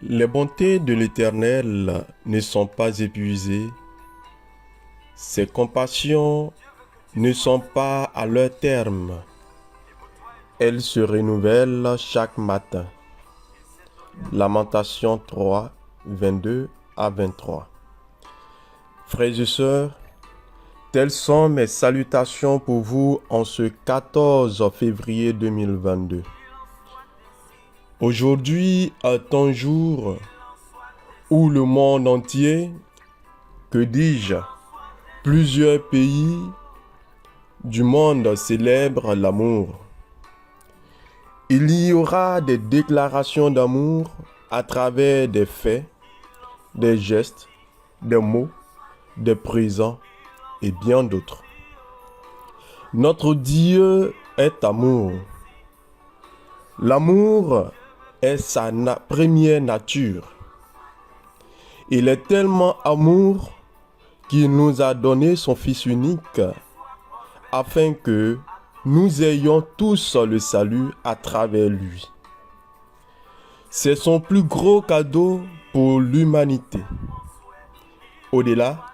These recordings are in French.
Les bontés de l'Éternel ne sont pas épuisées, ses compassions ne sont pas à leur terme. Elles se renouvellent chaque matin. Lamentation 3, 22 à 23. Frères et sœurs, telles sont mes salutations pour vous en ce 14 février 2022. Aujourd'hui est un jour où le monde entier, que dis-je, plusieurs pays du monde célèbrent l'amour. Il y aura des déclarations d'amour à travers des faits, des gestes, des mots, des présents et bien d'autres. Notre Dieu est amour. L'amour est sa première nature. Il est tellement amour qu'il nous a donné son Fils unique afin que nous ayons tous le salut à travers lui. C'est son plus gros cadeau pour l'humanité. Au-delà,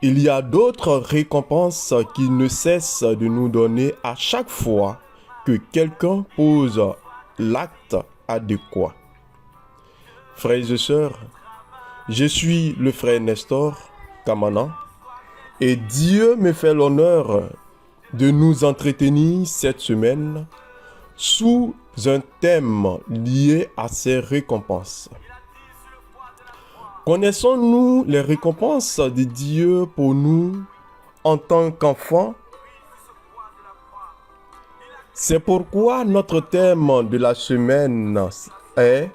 il y a d'autres récompenses qu'il ne cesse de nous donner à chaque fois que quelqu'un pose l'acte adéquat. Frères et sœurs, je suis le frère Nestor Kamana et Dieu me fait l'honneur de nous entretenir cette semaine sous un thème lié à ces récompenses. Connaissons-nous les récompenses de Dieu pour nous en tant qu'enfants? C'est pourquoi notre thème de la semaine est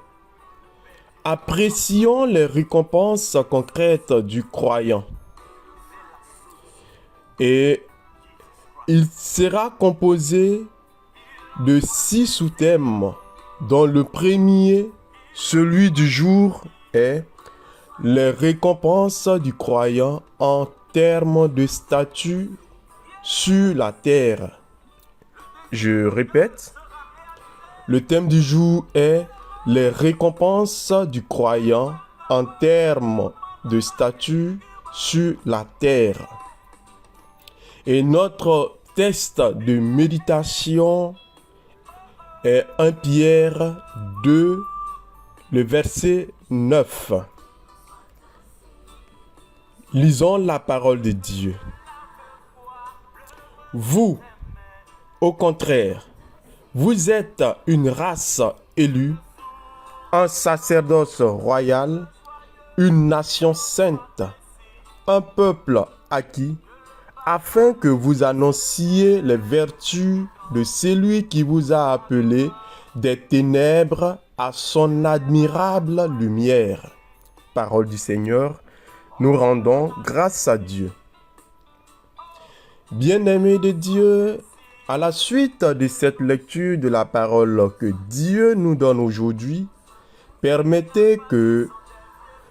« Apprécions les récompenses concrètes du croyant ». Et il sera composé de 6 sous-thèmes, dont le premier, celui du jour, est les récompenses du croyant en termes de statut sur la terre. Je répète, le thème du jour est les récompenses du croyant en termes de statut sur la terre. Et notre texte de méditation est 1 Pierre 2, le verset 9. Lisons la parole de Dieu. Vous, au contraire, vous êtes une race élue, un sacerdoce royal, une nation sainte, un peuple acquis, afin que vous annonciez les vertus de celui qui vous a appelé des ténèbres à son admirable lumière. Parole du Seigneur, nous rendons grâce à Dieu. Bien-aimés de Dieu, à la suite de cette lecture de la parole que Dieu nous donne aujourd'hui, permettez que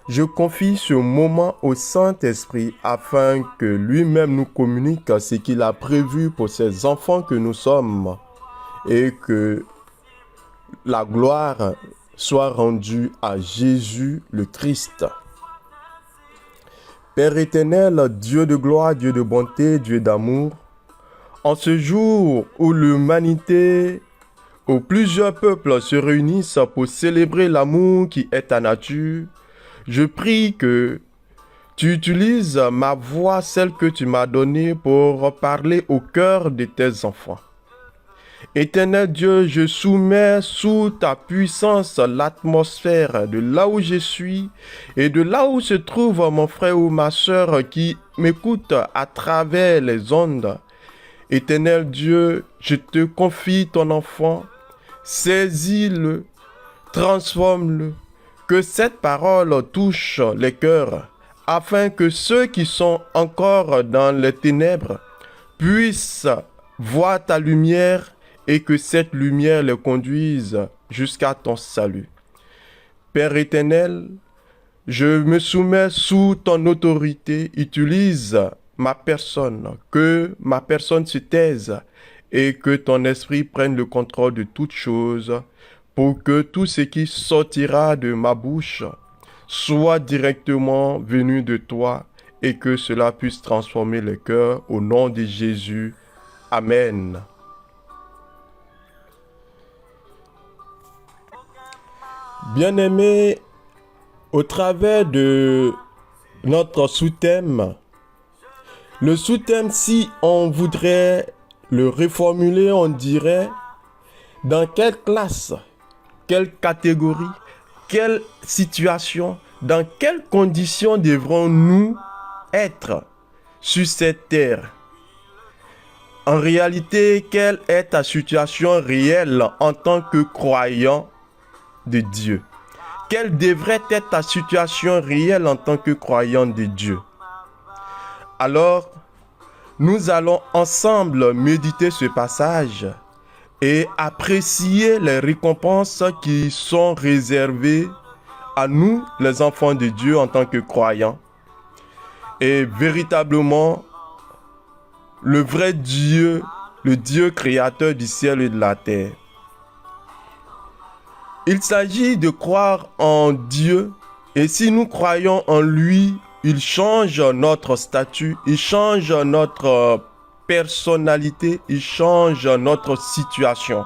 je confie ce moment au Saint-Esprit afin que lui-même nous communique ce qu'il a prévu pour ses enfants que nous sommes et que la gloire soit rendue à Jésus le Christ. Père éternel, Dieu de gloire, Dieu de bonté, Dieu d'amour, en ce jour où l'humanité, où plusieurs peuples se réunissent pour célébrer l'amour qui est ta nature, je prie que tu utilises ma voix, celle que tu m'as donnée, pour parler au cœur de tes enfants. Éternel Dieu, je soumets sous ta puissance l'atmosphère de là où je suis et de là où se trouve mon frère ou ma sœur qui m'écoute à travers les ondes. Éternel Dieu, je te confie ton enfant, saisis-le, transforme-le, que cette parole touche les cœurs, afin que ceux qui sont encore dans les ténèbres puissent voir ta lumière et que cette lumière les conduise jusqu'à ton salut. Père éternel, je me soumets sous ton autorité, utilise ma personne, que ma personne se taise et que ton esprit prenne le contrôle de toutes choses pour que tout ce qui sortira de ma bouche soit directement venu de toi et que cela puisse transformer les cœurs au nom de Jésus. Amen. Bien-aimés, au travers de notre sous-thème, le sous-thème, si on voudrait le reformuler, on dirait dans quelle classe, quelle catégorie, quelle situation, dans quelles conditions devrons-nous être sur cette terre? En réalité, quelle est ta situation réelle en tant que croyant de Dieu? Quelle devrait être ta situation réelle en tant que croyant de Dieu? Alors, nous allons ensemble méditer ce passage et apprécier les récompenses qui sont réservées à nous, les enfants de Dieu, en tant que croyants. Et véritablement, le vrai Dieu, le Dieu créateur du ciel et de la terre. Il s'agit de croire en Dieu, et si nous croyons en lui, il change notre statut, il change notre personnalité, il change notre situation.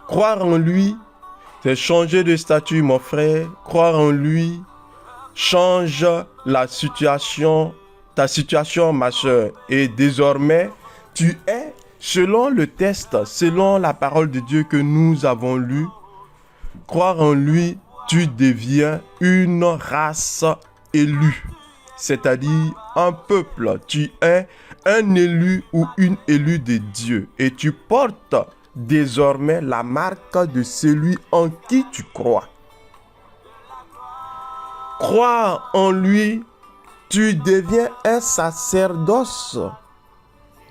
Croire en lui, c'est changer de statut, mon frère. Croire en lui change la situation, ta situation, ma soeur. Et désormais, tu es, selon le test, selon la parole de Dieu que nous avons lue, croire en lui, tu deviens une race élue. C'est-à-dire un peuple. Tu es un élu ou une élue de Dieu. Et tu portes désormais la marque de celui en qui tu crois. Croire en lui, tu deviens un sacerdoce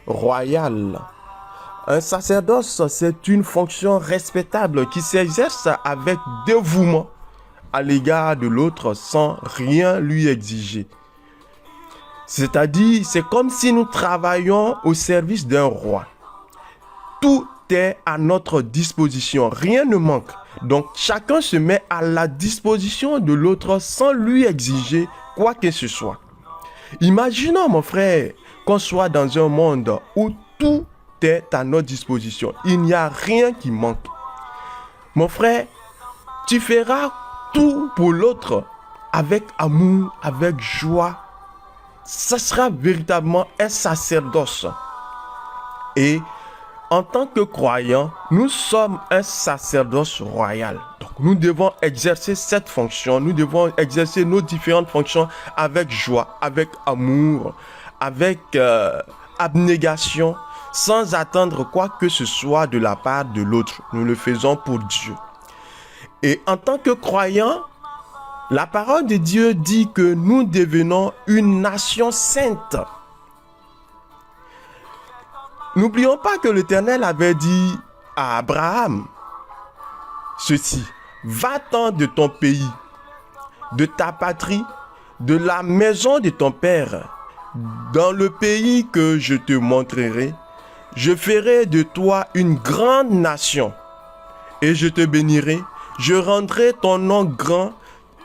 royal. Un sacerdoce, c'est une fonction respectable qui s'exerce avec dévouement à l'égard de l'autre sans rien lui exiger. C'est-à-dire, c'est comme si nous travaillions au service d'un roi. Tout est à notre disposition, rien ne manque. Donc, chacun se met à la disposition de l'autre sans lui exiger quoi que ce soit. Imaginons, mon frère, qu'on soit dans un monde où tout est à notre disposition. Il n'y a rien qui manque. Mon frère, tu feras tout pour l'autre avec amour, avec joie. Ça sera véritablement un sacerdoce. Et en tant que croyants, nous sommes un sacerdoce royal. Donc nous devons exercer cette fonction, nous devons exercer nos différentes fonctions avec joie, avec amour, avec abnégation, sans attendre quoi que ce soit de la part de l'autre. Nous le faisons pour Dieu. Et en tant que croyants, la parole de Dieu dit que nous devenons une nation sainte. N'oublions pas que l'Éternel avait dit à Abraham ceci: va-t'en de ton pays, de ta patrie, de la maison de ton père, dans le pays que je te montrerai. Je ferai de toi une grande nation et je te bénirai. Je rendrai ton nom grand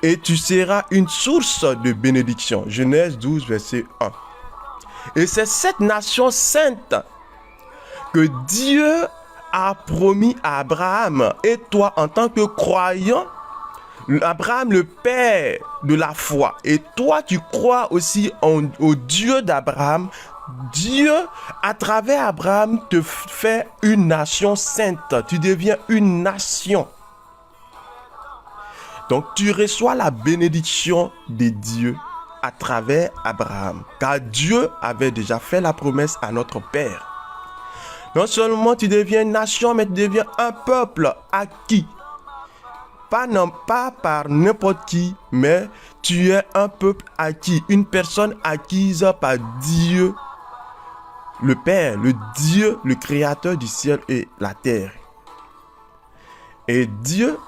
et tu seras une source de bénédiction. Genèse 12, verset 1. Et c'est cette nation sainte que Dieu a promis à Abraham. Et toi, en tant que croyant, Abraham, le père de la foi, et toi, tu crois aussi au Dieu d'Abraham. Dieu, à travers Abraham, te fait une nation sainte. Tu deviens une nation. Donc, tu reçois la bénédiction de Dieu à travers Abraham. Car Dieu avait déjà fait la promesse à notre Père. Non seulement tu deviens une nation, mais tu deviens un peuple acquis. Pas par n'importe qui, mais tu es un peuple acquis. Une personne acquise par Dieu, le Père, le Dieu, le Créateur du ciel et la terre. Et Dieu,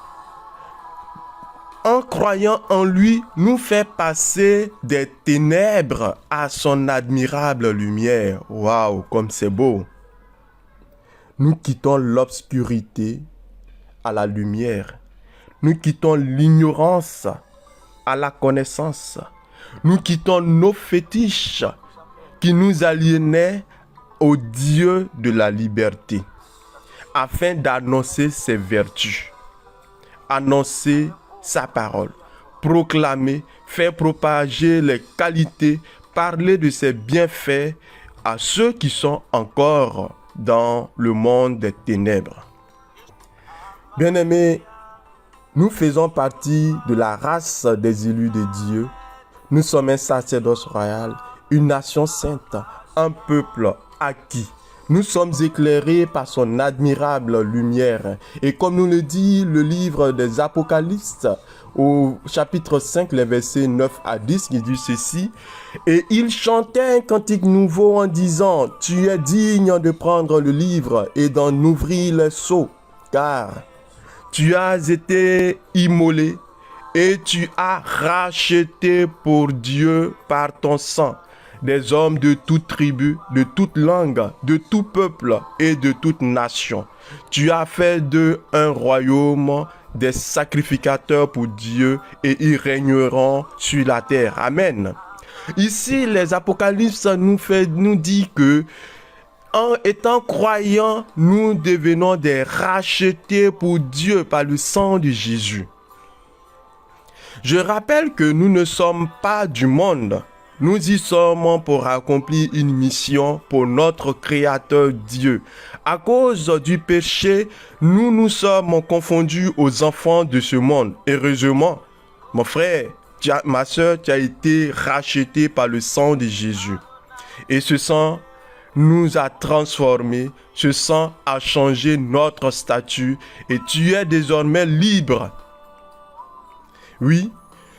en croyant en lui, nous fait passer des ténèbres à son admirable lumière. Waouh, comme c'est beau! Nous quittons l'obscurité à la lumière. Nous quittons l'ignorance à la connaissance. Nous quittons nos fétiches qui nous aliénaient au Dieu de la liberté, afin d'annoncer ses vertus, annoncer sa parole, proclamer, faire propager les qualités, parler de ses bienfaits à ceux qui sont encore dans le monde des ténèbres. Bien-aimés, nous faisons partie de la race des élus de Dieu. Nous sommes un sacerdoce royal, une nation sainte, un peuple acquis. Nous sommes éclairés par son admirable lumière. Et comme nous le dit le livre des Apocalypses, au chapitre 5, les versets 9 à 10, qui dit ceci. Et il chantait un cantique nouveau en disant, « Tu es digne de prendre le livre et d'en ouvrir les sceaux, car tu as été immolé et tu as racheté pour Dieu par ton sang des hommes de toute tribu, de toute langue, de tout peuple et de toute nation. Tu as fait d'eux un royaume, des sacrificateurs pour Dieu, et ils régneront sur la terre. » Amen. Ici, les Apocalypses nous dit que en étant croyants, nous devenons des rachetés pour Dieu par le sang de Jésus. Je rappelle que nous ne sommes pas du monde. Nous y sommes pour accomplir une mission pour notre Créateur Dieu. À cause du péché, nous nous sommes confondus aux enfants de ce monde. Heureusement, mon frère, ma soeur, tu as été racheté par le sang de Jésus. Et ce sang nous a transformés, ce sang a changé notre statut et tu es désormais libre. Oui,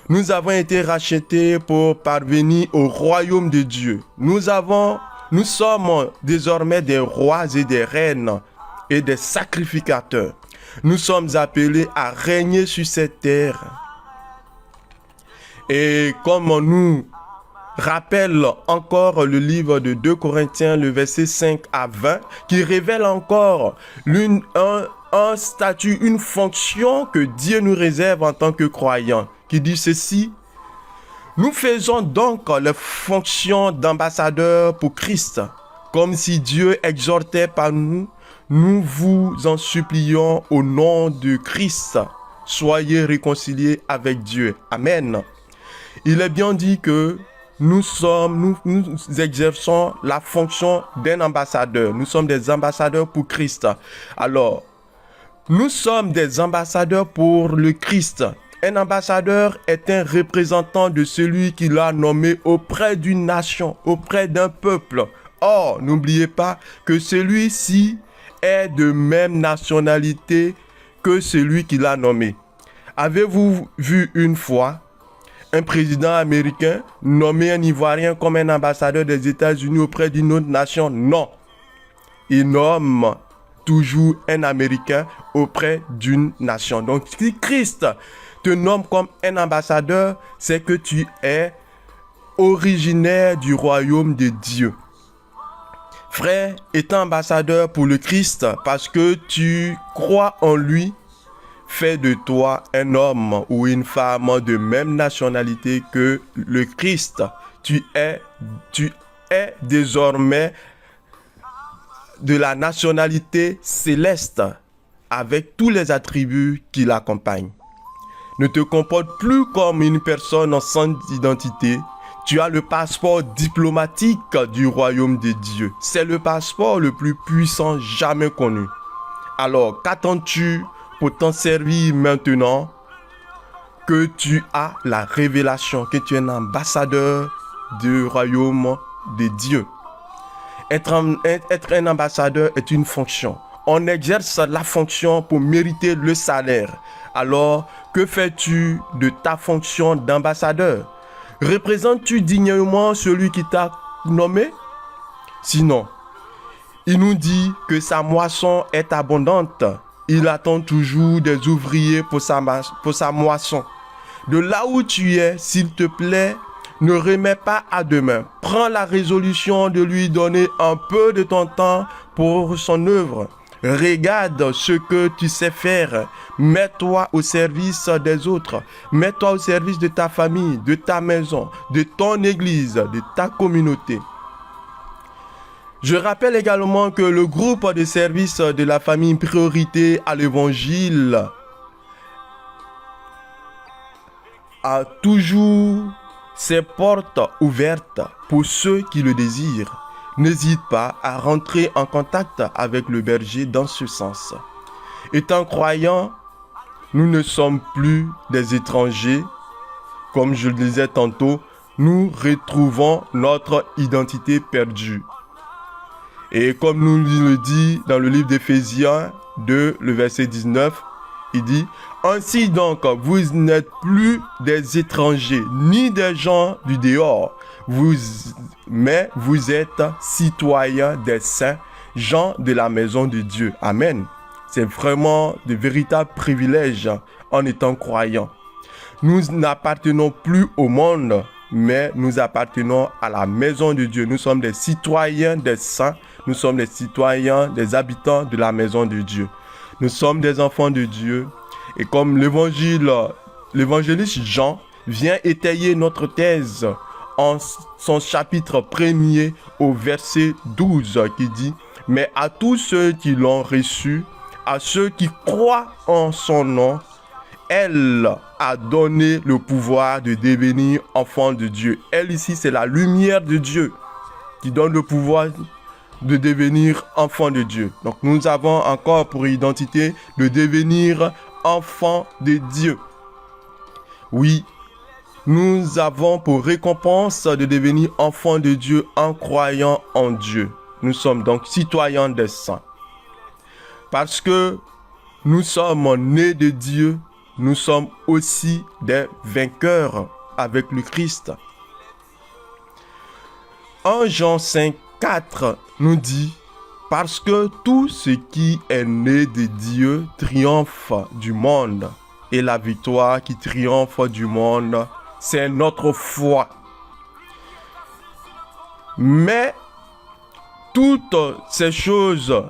nous avons été rachetés pour parvenir au royaume de Dieu. Nous sommes désormais des rois et des reines et des sacrificateurs. Nous sommes appelés à régner sur cette terre. Et comme on nous rappelle encore le livre de 2 Corinthiens, le verset 5 à 20, qui révèle encore un statut, une fonction que Dieu nous réserve en tant que croyants, qui dit ceci: nous faisons donc les fonctions d'ambassadeurs pour Christ, comme si Dieu exhortait par nous. Nous vous en supplions au nom de Christ, soyez réconciliés avec Dieu. Amen. Il est bien dit que nous exerçons la fonction d'un ambassadeur. Nous sommes des ambassadeurs pour Christ. Alors, nous sommes des ambassadeurs pour le Christ. Un ambassadeur est un représentant de celui qui l'a nommé auprès d'une nation, auprès d'un peuple. Or, n'oubliez pas que celui-ci est de même nationalité que celui qui l'a nommé. Avez-vous vu une fois un président américain nommer un Ivoirien comme un ambassadeur des États-Unis auprès d'une autre nation? Non. Il nomme toujours un Américain auprès d'une nation. Donc, si Christ te nomme comme un ambassadeur, c'est que tu es originaire du royaume de Dieu. Frère, étant ambassadeur pour le Christ, parce que tu crois en lui, fais de toi un homme ou une femme de même nationalité que le Christ. Tu es désormais de la nationalité céleste avec tous les attributs qui l'accompagnent. Ne te comporte plus comme une personne sans identité. Tu as le passeport diplomatique du royaume de Dieu. C'est le passeport le plus puissant jamais connu. Alors, qu'attends-tu pour t'en servir maintenant que tu as la révélation, que tu es un ambassadeur du royaume de Dieu? Être un ambassadeur est une fonction. On exerce la fonction pour mériter le salaire. Alors, que fais-tu de ta fonction d'ambassadeur? Représentes-tu dignement celui qui t'a nommé? Sinon, il nous dit que sa moisson est abondante. Il attend toujours des ouvriers pour sa moisson. De là où tu es, s'il te plaît, ne remets pas à demain. Prends la résolution de lui donner un peu de ton temps pour son œuvre. Regarde ce que tu sais faire. Mets-toi au service des autres. Mets-toi au service de ta famille, de ta maison, de ton église, de ta communauté. Je rappelle également que le groupe de service de la famille Priorité à l'Évangile a toujours ses portes ouvertes pour ceux qui le désirent. N'hésite pas à rentrer en contact avec le berger dans ce sens. Étant croyants, nous ne sommes plus des étrangers. Comme je le disais tantôt, nous retrouvons notre identité perdue. Et comme nous le dit dans le livre d'Éphésiens 2, le verset 19, il dit « Ainsi donc, vous n'êtes plus des étrangers, ni des gens du dehors, mais vous êtes citoyens des saints, gens de la maison de Dieu. » Amen. C'est vraiment de véritables privilèges en étant croyants. Nous n'appartenons plus au monde, mais nous appartenons à la maison de Dieu. Nous sommes des citoyens des saints. Nous sommes des citoyens, des habitants de la maison de Dieu. Nous sommes des enfants de Dieu. Et comme l'évangéliste Jean vient étayer notre thèse en son chapitre 1er au verset 12 qui dit « Mais à tous ceux qui l'ont reçu, à ceux qui croient en son nom, elle a donné le pouvoir de devenir enfant de Dieu. » Elle ici, c'est la lumière de Dieu qui donne le pouvoir de devenir enfant de Dieu. Donc nous avons encore pour identité de devenir enfant de Dieu. Oui, nous avons pour récompense de devenir enfant de Dieu en croyant en Dieu. Nous sommes donc citoyens des saints. Parce que nous sommes nés de Dieu, nous sommes aussi des vainqueurs avec le Christ. 1 Jean 5, 4 nous dit « Parce que tout ce qui est né de Dieu triomphe du monde, et la victoire qui triomphe du monde, c'est notre foi. Mais toutes ces choses,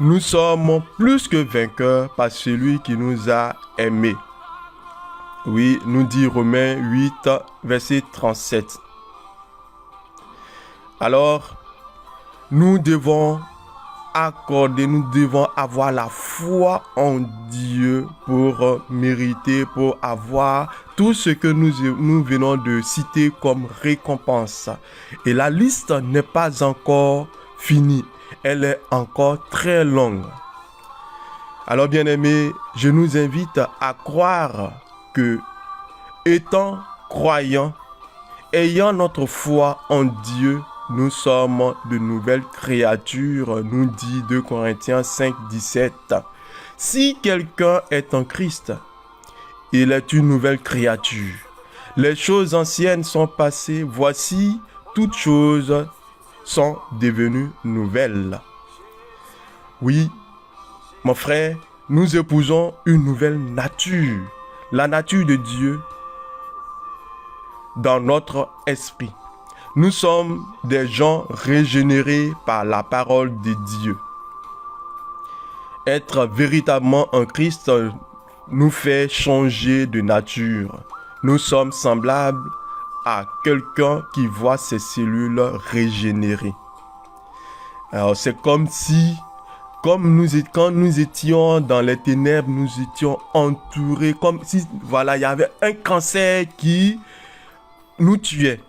nous sommes plus que vainqueurs par celui qui nous a aimés. » Oui, nous dit Romains 8, verset 37. Alors, nous devons avoir la foi en Dieu pour mériter, pour avoir tout ce que nous venons de citer comme récompense. Et la liste n'est pas encore finie, elle est encore très longue. Alors, bien-aimés, je nous invite à croire que, étant croyants, ayant notre foi en Dieu, nous sommes de nouvelles créatures, nous dit 2 Corinthiens 5, 17. Si quelqu'un est en Christ, il est une nouvelle créature. Les choses anciennes sont passées, voici, toutes choses sont devenues nouvelles. Oui, mon frère, nous épousons une nouvelle nature, la nature de Dieu dans notre esprit. Nous sommes des gens régénérés par la parole de Dieu. Être véritablement en Christ nous fait changer de nature. Nous sommes semblables à quelqu'un qui voit ses cellules régénérées. Alors c'est comme si, quand nous étions dans les ténèbres, nous étions entourés, comme si, voilà, il y avait un cancer qui nous tuait.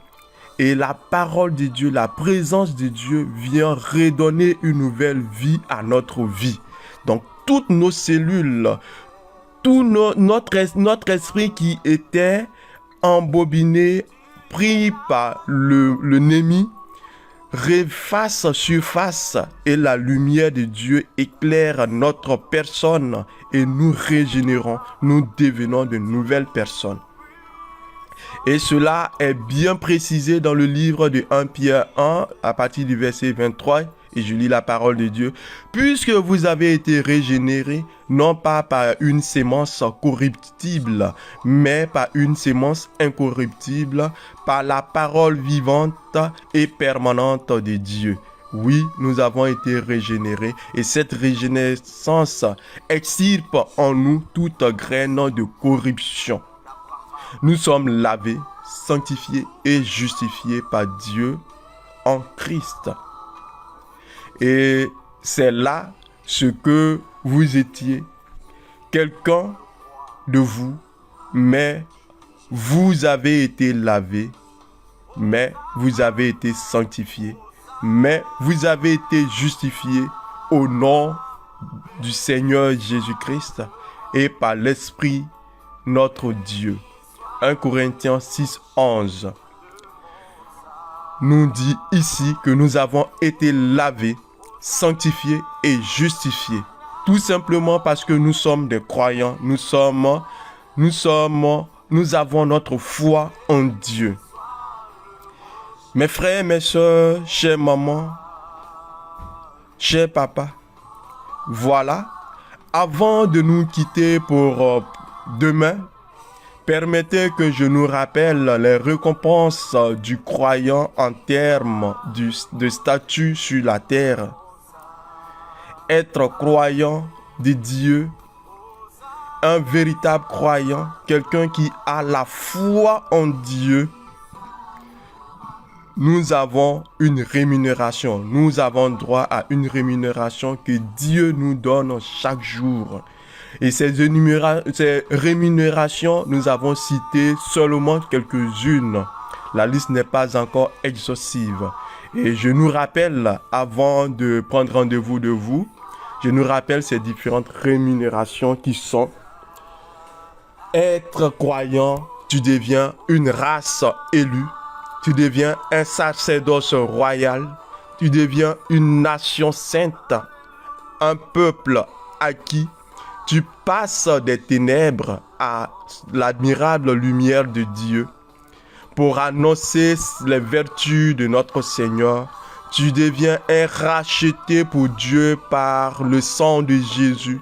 Et la parole de Dieu, la présence de Dieu vient redonner une nouvelle vie à notre vie. Donc, toutes nos cellules, notre esprit qui était embobiné, pris par l'ennemi, reface surface et la lumière de Dieu éclaire notre personne et nous régénérons, nous devenons de nouvelles personnes. Et cela est bien précisé dans le livre de 1 Pierre 1 à partir du verset 23. Et je lis la parole de Dieu. Puisque vous avez été régénérés, non pas par une sémence corruptible, mais par une sémence incorruptible, par la parole vivante et permanente de Dieu. Oui, nous avons été régénérés et cette régénérescence extirpe en nous toute graine de corruption. Nous sommes lavés, sanctifiés et justifiés par Dieu en Christ. Et c'est là ce que vous étiez, quelqu'un de vous, mais vous avez été lavé, mais vous avez été sanctifié, mais vous avez été justifié au nom du Seigneur Jésus-Christ et par l'Esprit notre Dieu. 1 Corinthiens 6, 11 nous dit ici que nous avons été lavés, sanctifiés et justifiés. Tout simplement parce que nous sommes des croyants, nous avons notre foi en Dieu. Mes frères, mes soeurs, chère maman, cher papa, voilà, avant de nous quitter pour demain, permettez que je nous rappelle les récompenses du croyant en termes de statut sur la terre. Être croyant de Dieu, un véritable croyant, quelqu'un qui a la foi en Dieu, nous avons une rémunération. Nous avons droit à une rémunération que Dieu nous donne chaque jour. Et ces rémunérations, nous avons cité seulement quelques-unes. La liste n'est pas encore exhaustive. Et je nous rappelle, avant de prendre rendez-vous de vous, je nous rappelle ces différentes rémunérations qui sont: être croyant, tu deviens une race élue, tu deviens un sacerdoce royal, tu deviens une nation sainte, un peuple acquis. Tu passes des ténèbres à l'admirable lumière de Dieu pour annoncer les vertus de notre Seigneur. Tu deviens un racheté pour Dieu par le sang de Jésus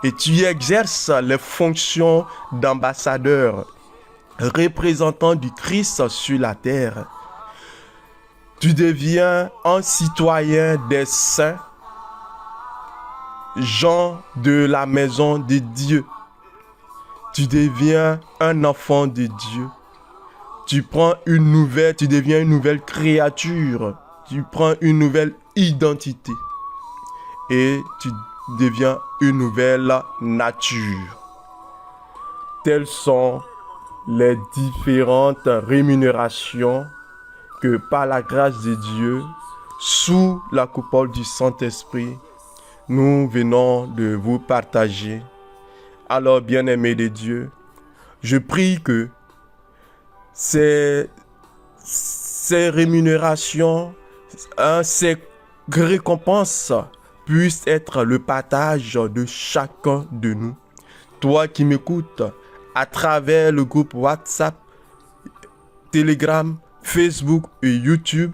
et tu exerces les fonctions d'ambassadeur, représentant du Christ sur la terre. Tu deviens un citoyen des saints, gens de la maison de Dieu. Tu deviens un enfant de Dieu. Tu deviens une nouvelle créature. Tu prends une nouvelle identité. Et tu deviens une nouvelle nature. Telles sont les différentes rémunérations que par la grâce de Dieu, sous la coupole du Saint-Esprit, nous venons de vous partager. Alors, bien-aimés de Dieu, je prie que ces rémunérations, ces récompenses puissent être le partage de chacun de nous. Toi qui m'écoutes à travers le groupe WhatsApp, Telegram, Facebook et YouTube,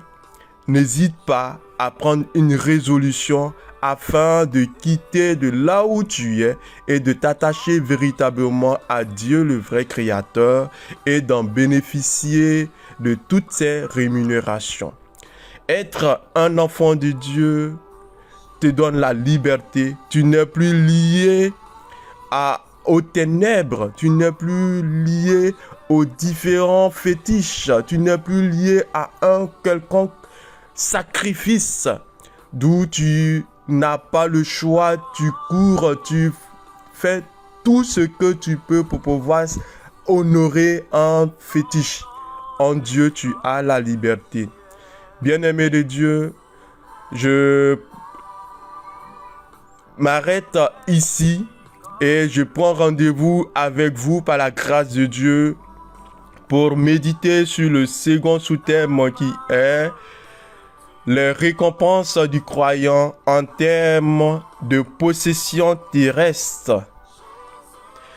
n'hésite pas à prendre une résolution afin de quitter de là où tu es et de t'attacher véritablement à Dieu le vrai Créateur et d'en bénéficier de toutes ces rémunérations. Être un enfant de Dieu te donne la liberté. Tu n'es plus lié aux ténèbres, tu n'es plus lié aux différents fétiches, tu n'es plus lié à un quelconque sacrifice d'où tu n'as pas le choix, tu cours, tu fais tout ce que tu peux pour pouvoir honorer un fétiche. En Dieu, tu as la liberté. Bien-aimé de Dieu, je m'arrête ici et je prends rendez-vous avec vous par la grâce de Dieu pour méditer sur le second sous-thème qui est les récompenses du croyant en termes de possession terrestre.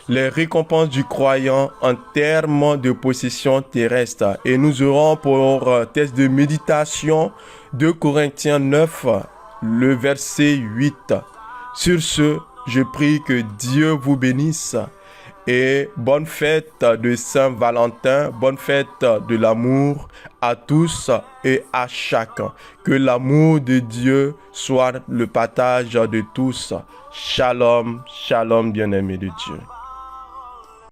Les récompenses du croyant en termes de possession terrestre. Et nous aurons pour texte de méditation 2 Corinthiens 9, le verset 8. Sur ce, je prie que Dieu vous bénisse et bonne fête de Saint-Valentin, bonne fête de l'amour à tous et à chacun. Que l'amour de Dieu soit le partage de tous. Shalom, shalom bien-aimés de Dieu.